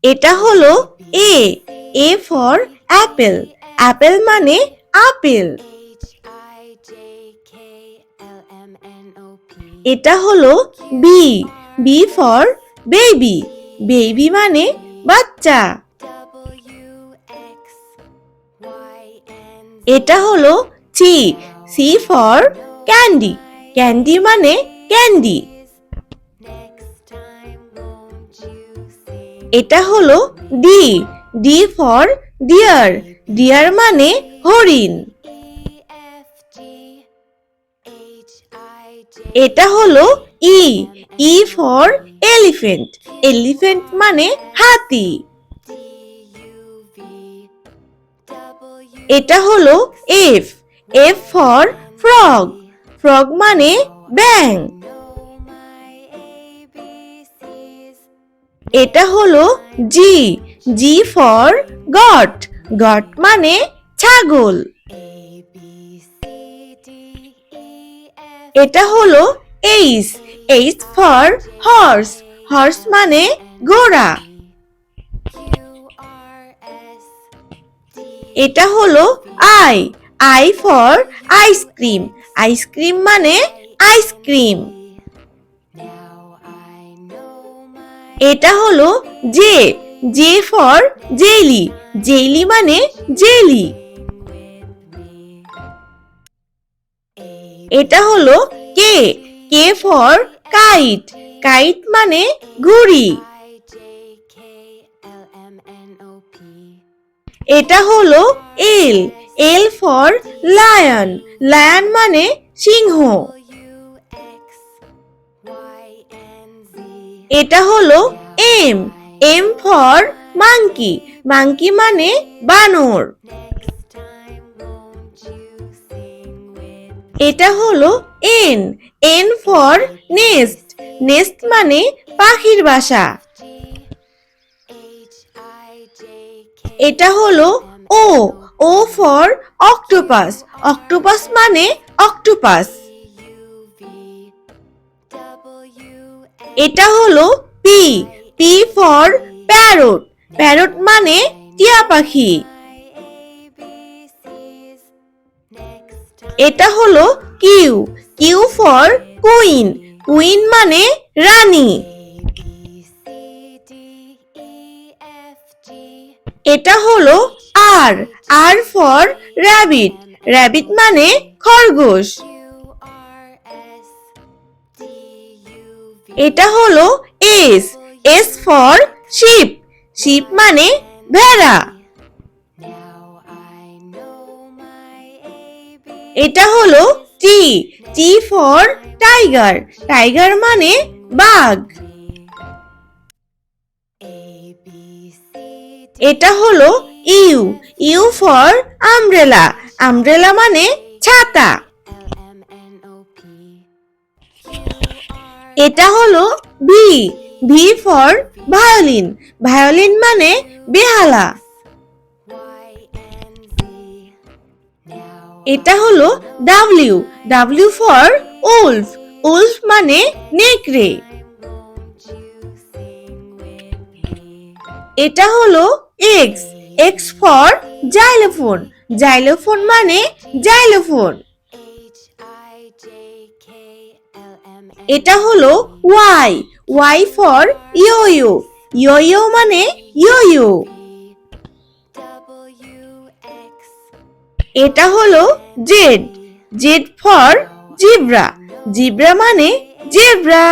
এটা হলো A A for apple apple মানে আপেল এটা হলো B B for baby baby মানে বাচ্চা এটা হলো C C for candy candy মানে ক্যান্ডি এটা হলো D D for deer deer মানে হরিণ এটা হলো E E for elephant elephant মানে হাতি এটা হলো F F for frog frog মানে ব্যাং এটা হলো G G for goat goat মানে ছাগল এটা হলো H H for horse horse মানে ঘোড়া এটা হলো I I for ice cream ice cream মানে আইসক্রিম এটা হলো J J for jelly jelly মানে জেলি এটা হলো K K for kite kite মানে ঘুড়ি এটা হলো L L for lion lion মানে সিংহ এটা হলো M M for monkey monkey মানে বানর এটা হলো N N for nest nest মানে পাখির বাসা এটা হলো O O for octopus octopus মানে অক্টোপাস এটা হলো P P for parrot parrot মানে টিয়া পাখি এটা হলো Q Q for queen queen মানে রানী এটা হলো R R for rabbit rabbit মানে খরগোশ এটা হলো S S for sheep sheep মানে ভেড়া এটা হলো T T for tiger tiger মানে বাঘ এটা হলো U U for umbrella umbrella মানে ছাতা এটা হলো V V for violin violin মানে বেহালা এটা হলো W W for wolf wolf মানে নেকড়ে এটা হলো x x for xylophone xylophone মানে জাইলোফোন এটা হলো ওয়াই ওয়াই ফর ইয়োইও ইয়োইও মানে ইয়োইও এটা হলো Z Z for zebra zebra মানে জেব্রা